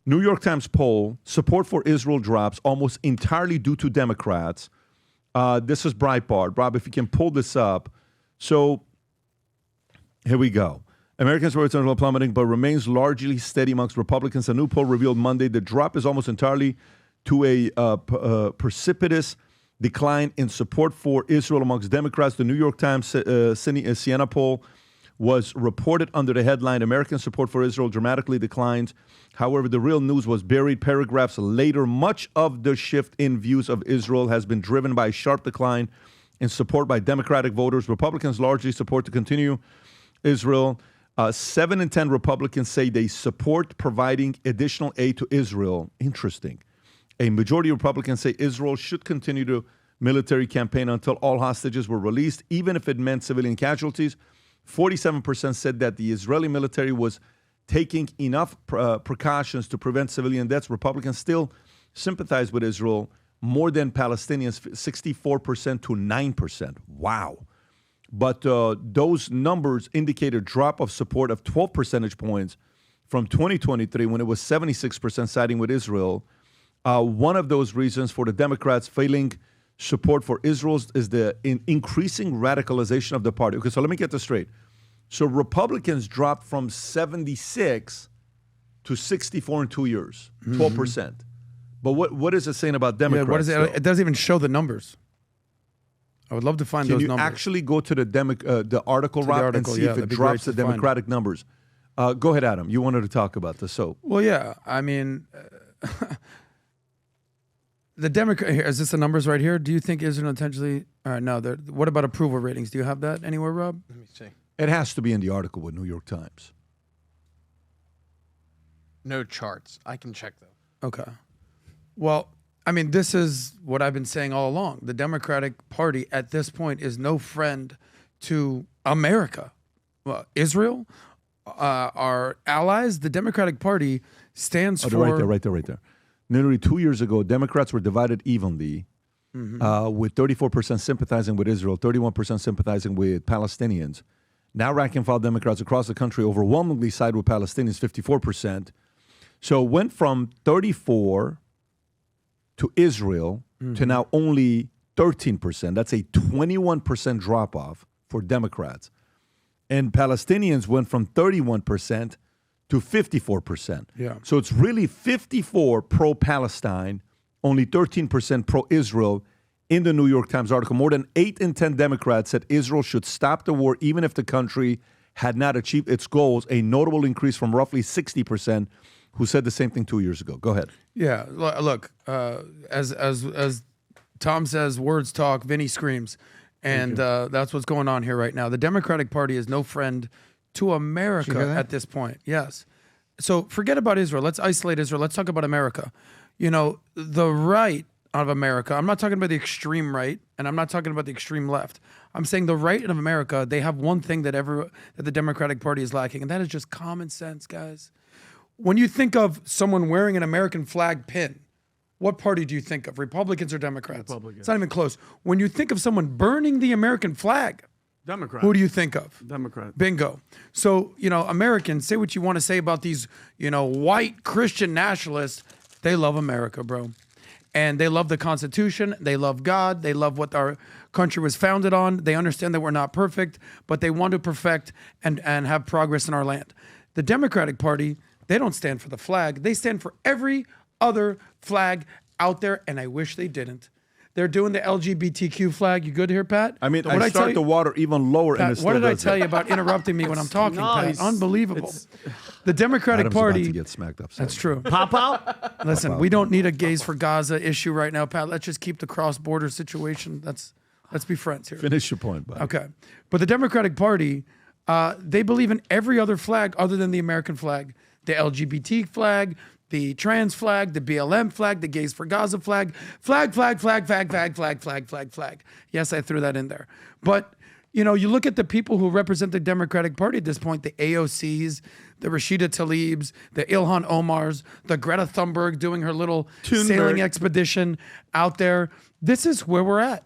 New York Times poll, support for Israel drops almost entirely due to Democrats. This is Breitbart. Rob, if you can pull this up. So here we go. American support is plummeting, but remains largely steady amongst Republicans. A new poll revealed Monday the drop is almost entirely to a precipitous decline in support for Israel amongst Democrats. The New York Times Siena poll was reported under the headline, American support for Israel dramatically declines. However, the real news was buried paragraphs later. Much of the shift in views of Israel has been driven by a sharp decline in support by Democratic voters. Republicans largely support to continue Israel. 7 in 10 Republicans say they support providing additional aid to Israel. Interesting. A majority of Republicans say Israel should continue the military campaign until all hostages were released, even if it meant civilian casualties. 47% said that the Israeli military was taking enough precautions to prevent civilian deaths. Republicans still sympathize with Israel more than Palestinians, 64% to 9%. Wow. But those numbers indicate a drop of support of 12 percentage points from 2023 when it was 76% siding with Israel. One of those reasons for the Democrats failing support for Israel is the increasing radicalization of the party. Okay, so let me get this straight. So Republicans dropped from 76 to 64 in 2 years, 12%. But what is it saying about Democrats? Yeah, what is it? It doesn't even show the numbers. I would love to find those numbers. Can you actually go to the article, Rob, and see if it drops the Democratic numbers? Go ahead, Adam. You wanted to talk about this. So, well, yeah. I mean, the Democrat. Is this the numbers right here? Do you think Israel intentionally? All right, no. What about approval ratings? Do you have that anywhere, Rob? Let me see. It has to be in the article with New York Times. No charts. I can check though. Okay. Well, I mean, this is what I've been saying all along. The Democratic Party at this point is no friend to America. Well, Israel, our allies, the Democratic Party stands for... Right there. Nearly 2 years ago, Democrats were divided evenly, with 34% sympathizing with Israel, 31% sympathizing with Palestinians. Now rank and file Democrats across the country overwhelmingly side with Palestinians, 54%. So it went from 34 to Israel to now only 13%. That's a 21% drop-off for Democrats. And Palestinians went from 31% to 54%. Yeah. So it's really 54 pro-Palestine, only 13% pro-Israel. In the New York Times article, more than 8 in 10 Democrats said Israel should stop the war even if the country had not achieved its goals, a notable increase from roughly 60% who said the same thing 2 years ago. Go ahead. Yeah, look, as Tom says, words talk, Vinny screams. And that's what's going on here right now. The Democratic Party is no friend to America at this point. Yes. So forget about Israel. Let's isolate Israel. Let's talk about America. You know, the right of America, I'm not talking about the extreme right, and I'm not talking about the extreme left. I'm saying the right of America, they have one thing that the Democratic Party is lacking, and that is just common sense, guys. When you think of someone wearing an American flag pin, what party do you think of? Republicans or Democrats? Republicans. It's not even close. When you think of someone burning the American flag, Democrat. who do you think of? Democrat. Bingo. So, you know, Americans, say what you want to say about these, you know, white Christian nationalists. They love America, bro. And they love the Constitution. They love God. They love what our country was founded on. They understand that we're not perfect, but they want to perfect and have progress in our land. The Democratic Party, they don't stand for the flag. They stand for every other flag out there, and I wish they didn't. They're doing the LGBTQ flag. You good here, Pat? I mean, I start the water even lower. Pat, and what did I tell you about interrupting me when I'm talking, nice. Pat? Unbelievable. The Democratic Adam's Party. about to get smacked upside. That's true. Pop out. Listen, we don't need a gays for Gaza issue right now, Pat. Let's just keep the cross-border situation. Let's be friends here. Finish your point, buddy. Okay. But the Democratic Party, they believe in every other flag other than the American flag. The LGBT flag, the trans flag, the BLM flag, the gays for Gaza flag. Flag. Yes, I threw that in there. But, you know, you look at the people who represent the Democratic Party at this point, the AOCs, the Rashida Tlaibs, the Ilhan Omars, the Greta Thunberg doing her little sailing expedition out there. This is where we're at.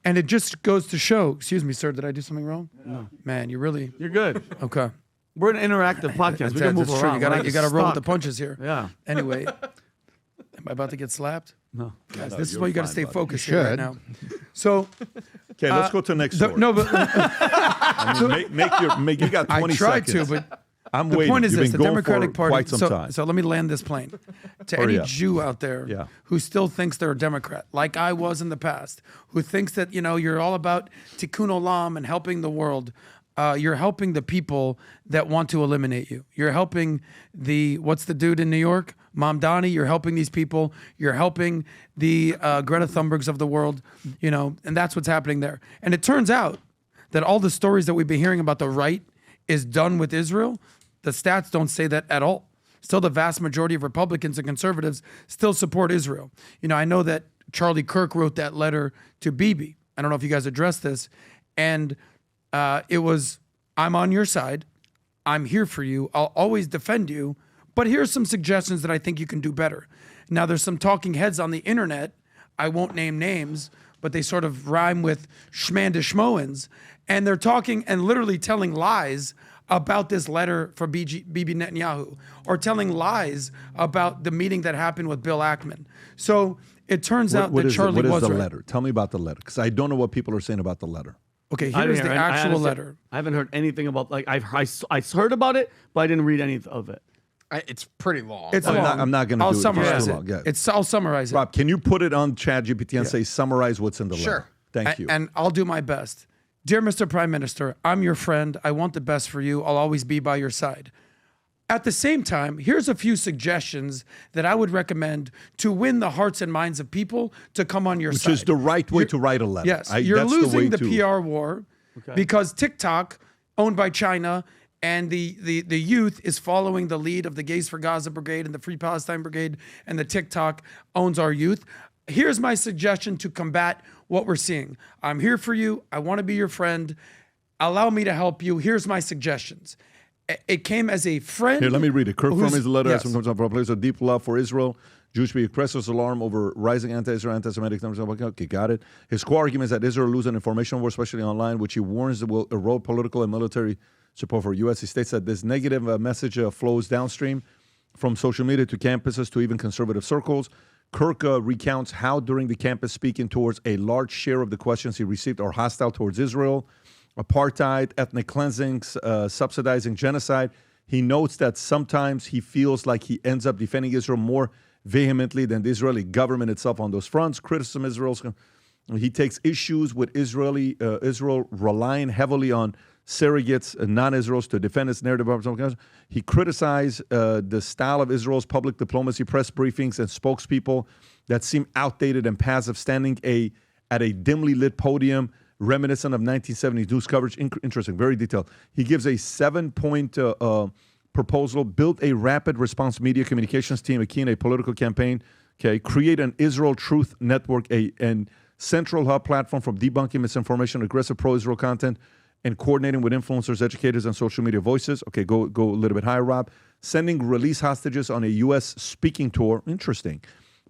And it just goes to show, excuse me, sir, did I do something wrong? No. Man, you're good. You're good. Okay. We're an interactive podcast. We can move That's around. true. You got to roll with the punches here. Yeah. Anyway, am I about to get slapped? No. Guys, No, this is you're why you got to fine, stay buddy. focused You here right should. now. So, Okay, let's go to the next story. no, but I mean, you got 20 I tried seconds. to, but I'm the waiting. point is You've this: been the going Democratic for Party. quite some time. So let me land this plane. To Hurry any up. Jew out there Yeah. who still thinks they're a Democrat, like I was in the past, who thinks that you're all about tikkun olam and helping the world. You're helping the people that want to eliminate you. You're helping what's the dude in New York? Mamdani. You're helping these people. You're helping the Greta Thunbergs of the world, and that's what's happening there. And it turns out that all the stories that we've been hearing about the right is done with Israel. The stats don't say that at all. Still, the vast majority of Republicans and conservatives still support Israel. I know that Charlie Kirk wrote that letter to Bibi. I don't know if you guys addressed this. And it was, I'm on your side. I'm here for you. I'll always defend you. But here's some suggestions that I think you can do better. Now, there's some talking heads on the internet. I won't name names, but they sort of rhyme with Schmanda Schmoens. And they're talking and literally telling lies about this letter for Bibi Netanyahu, or telling lies about the meeting that happened with Bill Ackman. So it turns out that Charlie was What is the right. letter? Tell me about the letter, because I don't know what people are saying about the letter. Okay, I here's didn't the hear- I actual honestly- letter. I haven't heard anything about, I heard about it, but I didn't read any of it. It's pretty long. It's I'm long. not- I'm not gonna I'll do it. It's summarize too it. long. Yeah. I'll summarize it. Rob, can you put it on ChatGPT and say summarize what's in the Sure. letter? Thank you. And I'll do my best. Dear Mr. Prime Minister, I'm your friend. I want the best for you. I'll always be by your side. At the same time, here's a few suggestions that I would recommend to win the hearts and minds of people to come on your Which side. is the right way to write a letter. Yes, you're that's the way losing the to- PR war because TikTok, owned by China, and the youth is following the lead of the Gays for Gaza Brigade and the Free Palestine Brigade, and the TikTok owns our youth. Here's my suggestion to combat what we're seeing. I'm here for you. I want to be your friend. Allow me to help you. Here's my suggestions. It came as a friend. Here, let me read it. Kirk from who's- his letter yes. comes from a place of deep love for Israel. Jewish people expresses alarm over rising anti-Israel, anti-Semitic numbers. Okay, got it. His core argument is that Israel will lose an information war, especially online, which he warns will erode political and military support for U.S. He states that this negative message flows downstream from social media to campuses to even conservative circles. Kirk recounts how during the campus speaking towards a large share of the questions he received are hostile towards Israel, apartheid, ethnic cleansings, subsidizing genocide. He notes that sometimes he feels like he ends up defending Israel more vehemently than the Israeli government itself on those fronts. Criticism Israel's. He takes issues with Israel relying heavily on surrogates, non-Israels, to defend its narrative. He criticized the style of Israel's public diplomacy, press briefings, and spokespeople that seem outdated and passive, standing at a dimly lit podium reminiscent of 1970s news coverage. Interesting, very detailed. He gives a 7-point proposal: build a rapid response media communications team, akin a political campaign. Okay, create an Israel Truth Network, and central hub platform for debunking misinformation, aggressive pro-Israel content, and coordinating with influencers, educators, and social media voices. Okay, go a little bit higher, Rob. Sending release hostages on a U.S. speaking tour. Interesting.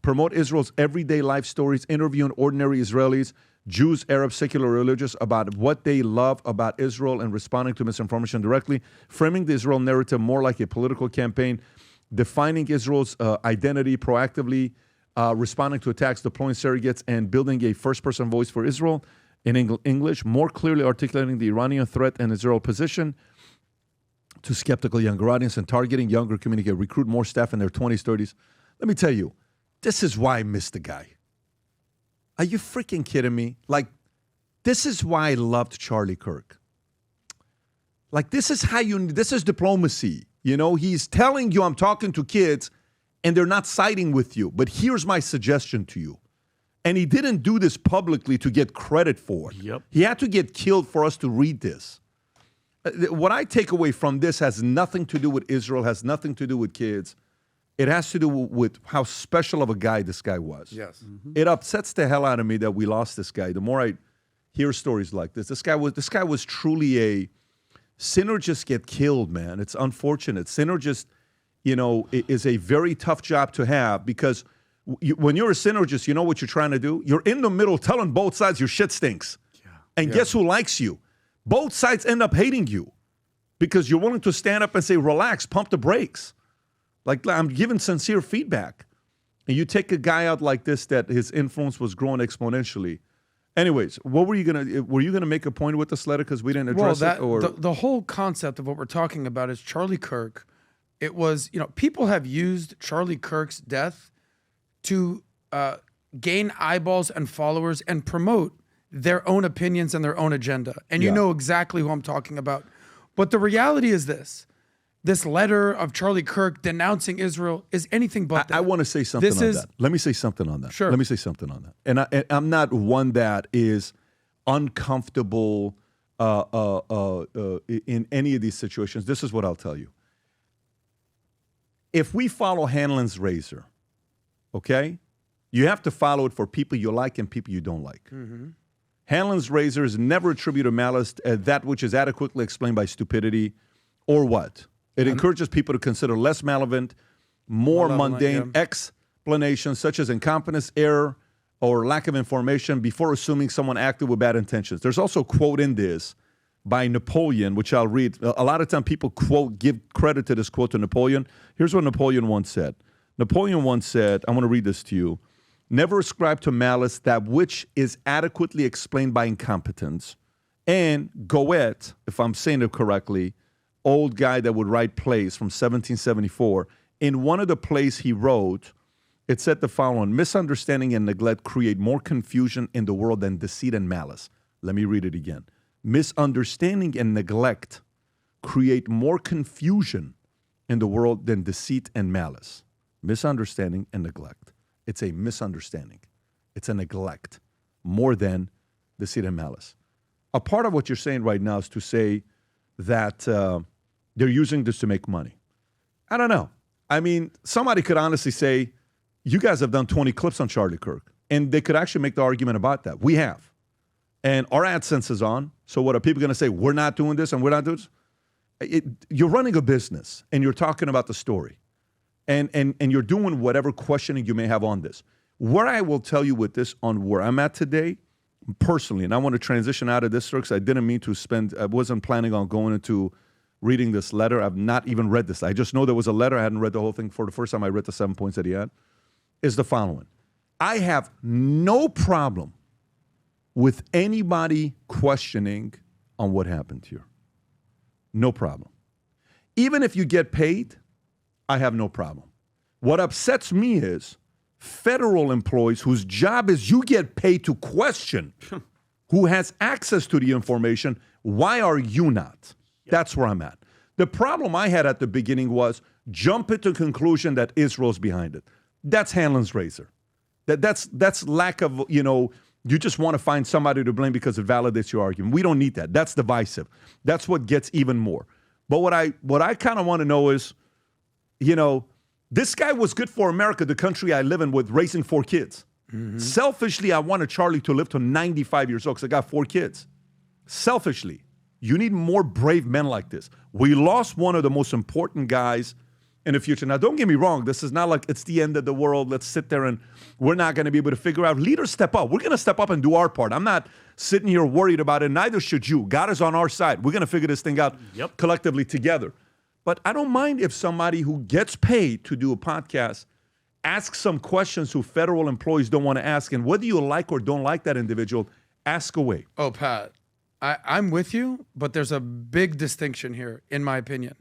Promote Israel's everyday life stories, interviewing ordinary Israelis, Jews, Arabs, secular religious, about what they love about Israel and responding to misinformation directly. Framing the Israel narrative more like a political campaign. Defining Israel's identity proactively, responding to attacks, deploying surrogates, and building a first-person voice for Israel in English, more clearly articulating the Iranian threat and Israel position to skeptical younger audience, and targeting younger community, recruit more staff in their 20s, 30s. Let me tell you, this is why I miss the guy. Are you freaking kidding me? Like, this is why I loved Charlie Kirk. Like, this is diplomacy. You know, he's telling you, I'm talking to kids, and they're not siding with you. But here's my suggestion to you. And he didn't do this publicly to get credit for it. Yep. He had to get killed for us to read this. What I take away from this has nothing to do with Israel, has nothing to do with kids. It has to do with how special of a guy this guy was. Yes. It upsets the hell out of me that we lost this guy. The more I hear stories like this, this guy was truly a synergist. Get killed, man. It's unfortunate. Synergist, is a very tough job to have, because when you're a synergist, you know what you're trying to do? You're in the middle telling both sides your shit stinks. Yeah. And guess who likes you? Both sides end up hating you. because you're willing to stand up and say, relax, pump the brakes. Like, I'm giving sincere feedback. And you take a guy out like this that his influence was growing exponentially. Anyways, what were you gonna make a point with this letter because we didn't address it? Or the whole concept of what we're talking about is Charlie Kirk. It was, people have used Charlie Kirk's death to gain eyeballs and followers and promote their own opinions and their own agenda. And you know exactly who I'm talking about. But the reality is this letter of Charlie Kirk denouncing Israel is anything but that. I want to say something on that. Let me say something on that. Sure. Let me say something on that. And I'm not one that is uncomfortable in any of these situations. This is what I'll tell you. If we follow Hanlon's razor, okay, you have to follow it for people you like and people you don't like. Mm-hmm. Hanlon's razor is never attributed malice that which is adequately explained by stupidity or what? It encourages people to consider less malevolent, more mundane explanations such as incompetence, error, or lack of information before assuming someone acted with bad intentions. There's also a quote in this by Napoleon, which I'll read. A lot of time people give credit to this quote to Napoleon. Here's what Napoleon once said. Napoleon once said, I want to read this to you. Never ascribe to malice that which is adequately explained by incompetence. And Goethe, if I'm saying it correctly, old guy that would write plays from 1774, in one of the plays he wrote, it said the following: misunderstanding and neglect create more confusion in the world than deceit and malice. Let me read it again. Misunderstanding and neglect create more confusion in the world than deceit and malice. Misunderstanding and neglect. It's a misunderstanding. It's a neglect more than deceit and malice. A part of what you're saying right now is to say that they're using this to make money. I don't know. I mean, somebody could honestly say, you guys have done 20 clips on Charlie Kirk, and they could actually make the argument about that. We have. And our AdSense is on. So what are people going to say? We're not doing this and we're not doing this? You're running a business, and you're talking about the story. And you're doing whatever questioning you may have on this. Where I will tell you with this on where I'm at today, personally, and I want to transition out of this because I didn't mean to I wasn't planning on going into reading this letter. I've not even read this. I just know there was a letter. I hadn't read the whole thing. For the first time I read the 7 points that he had, is the following. I have no problem with anybody questioning on what happened here. No problem. Even if you get paid, I have no problem. What upsets me is federal employees whose job is you get paid to question who has access to the information. Why are you not? That's where I'm at. The problem I had at the beginning was jump into conclusion that Israel's behind it. That's Hanlon's razor. That's lack of, you just want to find somebody to blame because it validates your argument. We don't need that. That's divisive. That's what gets even more. But what I kind of want to know is, this guy was good for America, the country I live in, with raising 4 kids. Mm-hmm. Selfishly, I wanted Charlie to live to 95 years old because I got 4 kids. Selfishly, you need more brave men like this. We lost one of the most important guys in the future. Now, don't get me wrong. This is not like it's the end of the world. Let's sit there and we're not going to be able to figure out. Leaders step up. We're going to step up and do our part. I'm not sitting here worried about it. Neither should you. God is on our side. We're going to figure this thing out collectively together. But I don't mind if somebody who gets paid to do a podcast asks some questions who federal employees don't want to ask. And whether you like or don't like that individual, ask away. Oh, Pat, I'm with you, but there's a big distinction here, in my opinion.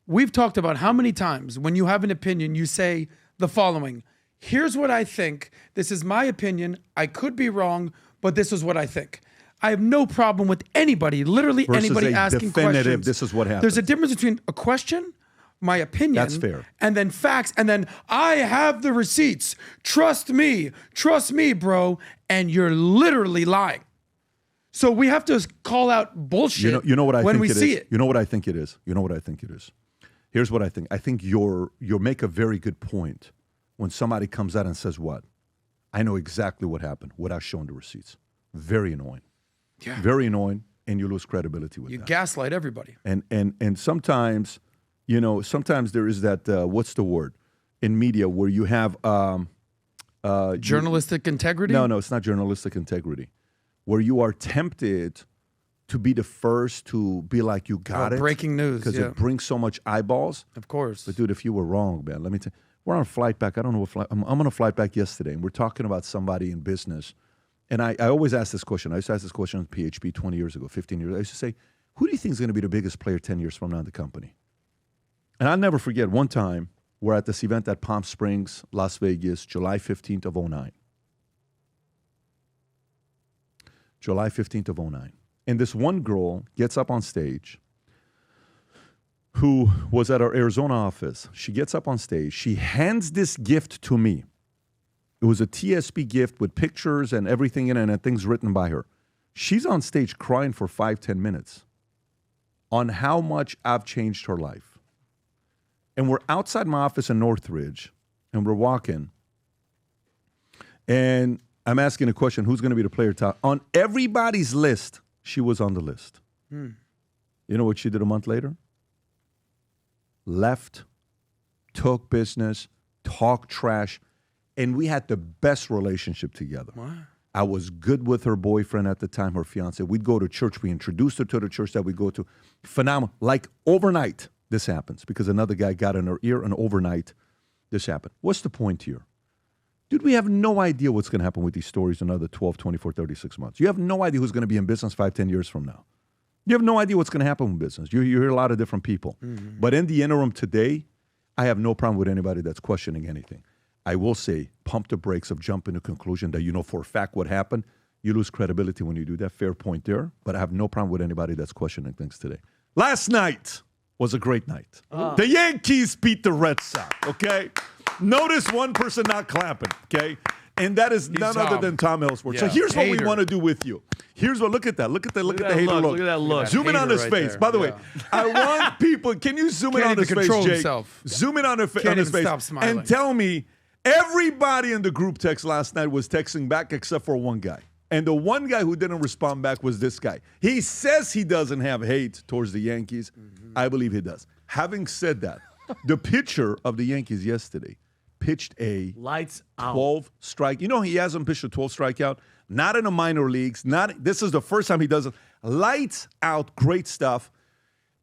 We've talked about how many times when you have an opinion, you say the following: here's what I think. This is my opinion. I could be wrong, but this is what I think. I have no problem with anybody, literally versus anybody asking questions. This is what happens. There's a difference between a question, my opinion, that's fair, and then facts, and then I have the receipts. Trust me, bro, and you're literally lying. So we have to call out bullshit. You know what I when think we it see is? it. You know what I think it is? You know what I think it is? Here's what I think. I think you make a very good point when somebody comes out and says, what? I know exactly what happened without showing the receipts. Very annoying. Yeah. Very annoying, and you lose credibility with that. You gaslight everybody. And sometimes, sometimes there is that, what's the word, in media where you have... journalistic integrity? No, it's not journalistic integrity. Where you are tempted to be the first to be like, you got it. Breaking news. Because Yeah. it brings so much eyeballs. Of course. But dude, if you were wrong, man, let me tell you, we're on a flight back. I don't know what flight. I'm on a flight back yesterday, and we're talking about somebody in business. And I always ask this question. I used to ask this question on PHP 20 years ago, 15 years ago. I used to say, who do you think is going to be the biggest player 10 years from now in the company? And I'll never forget one time we're at this event at Palm Springs, Las Vegas, July 15th of 09. July 15th of 09. And this one girl gets up on stage who was at our Arizona office. She gets up on stage. She hands this gift to me. It was a TSP gift with pictures and everything in it and things written by her. She's on stage crying for 5-10 minutes on how much I've changed her life. And we're outside my office in Northridge, and we're walking. And I'm asking a question, who's going to be the player top? On everybody's list, she was on the list. You know what she did a month later? Left, took business, talked trash, and we had the best relationship together. Wow. I was good with her boyfriend at the time, her fiance. We'd go to church. We introduced her to the church that we go to. Phenomenal. Like overnight, this happens because another guy got in her ear, and overnight, this happened. What's the point here? Dude, we have no idea what's going to happen with these stories in another 12, 24, 36 months. You have no idea who's going to be in business 5, 10 years from now. You have no idea what's going to happen with business. You hear a lot of different people. But in the interim today, I have no problem with anybody that's questioning anything. I will say, pump the brakes of jumping to conclusion that you know for a fact what happened. You lose credibility when you do that. Fair point there. But I have no problem with anybody that's questioning things today. Last night was a great night. The Yankees beat the Red Sox, okay? Notice one person not clapping, okay? And that is none other than Tom Ellsworth. Yeah. So here's what we Hater. want to do with you. Here's what, look at that. Look at the hater look. Look at that look. Zoom in on his Hater face. right there. By the way, Yeah. I want people, can you zoom in Can't on his even face, control Jake? himself. Zoom in on his Can't face even stop smiling. and tell me, everybody in the group text last night was texting back except for one guy. And the one guy who didn't respond back was this guy. He says he doesn't have hate towards the Yankees. I believe he does. Having said that, the pitcher of the Yankees yesterday pitched a Lights out. 12 strike. You know, he hasn't pitched a 12 strikeout. Not in the minor leagues. This is the first time he does it. Lights out. Great stuff.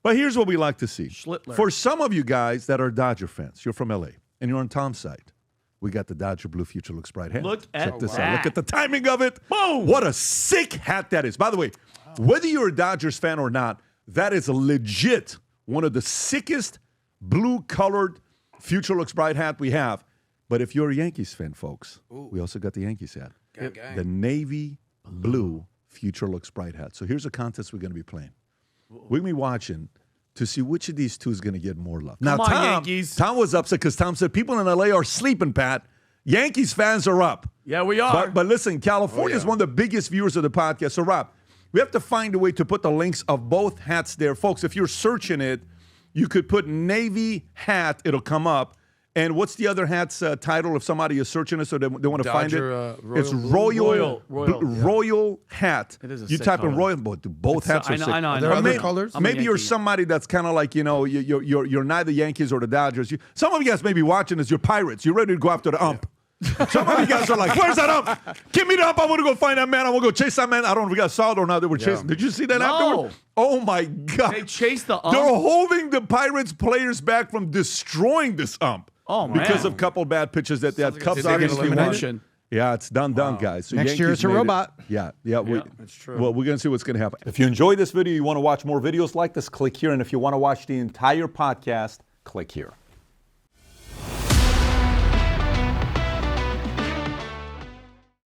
But here's what we like to see. Schlittler. For some of you guys that are Dodger fans, you're from LA, and you're on Tom's side. We got the Dodger Blue Future Looks Bright hat. Look at Check this out. that. Look at the timing of it. Boom. What a sick hat that is. By the way, whether you're a Dodgers fan or not, that is a legit one of the sickest blue-colored Future Looks Bright hat we have. But if you're a Yankees fan, folks, we also got the Yankees hat. Gang. The navy blue Future Looks Bright hat. So here's a contest we're going to be playing. We're going to be watching to see which of these two is going to get more love. Now, Come on, Tom, Yankees. Tom was upset because Tom said people in LA are sleeping, Pat. Yankees fans are up. Yeah, we are. But listen, California is one of the biggest viewers of the podcast. So, Rob, we have to find a way to put the links of both hats there. Folks, if you're searching it, you could put Navy hat. It'll come up. And what's the other hat's title if somebody is searching it so they want to find it? Royal It's Blue. Royal hat. It is a You sick type in color. Royal, but both hats are I know, sick. I know, I Are there know. other colors? I'm a Maybe you're Yankee. somebody that's kind of like, you know, you're neither Yankees or the Dodgers. Some of you guys may be watching this. You're Pirates. You're ready to go after the ump. Some of you guys are like, where's that ump? Give me the ump. I want to go find that man. I want to go chase that man. I don't know if we got saw it or not. They were chasing. Did you see that No. afterward? Oh, my God. They chased the They're ump. holding the Pirates players back from destroying this ump. Oh, man. Because of a couple bad pitches that they had. Cubs Did they get obviously won. eliminated? Yeah, it's done, guys. So Next year Yankees it's a made it. robot. Yeah. That's true. Well, we're going to see what's going to happen. If you enjoyed this video, you want to watch more videos like this, click here. And if you want to watch the entire podcast, click here.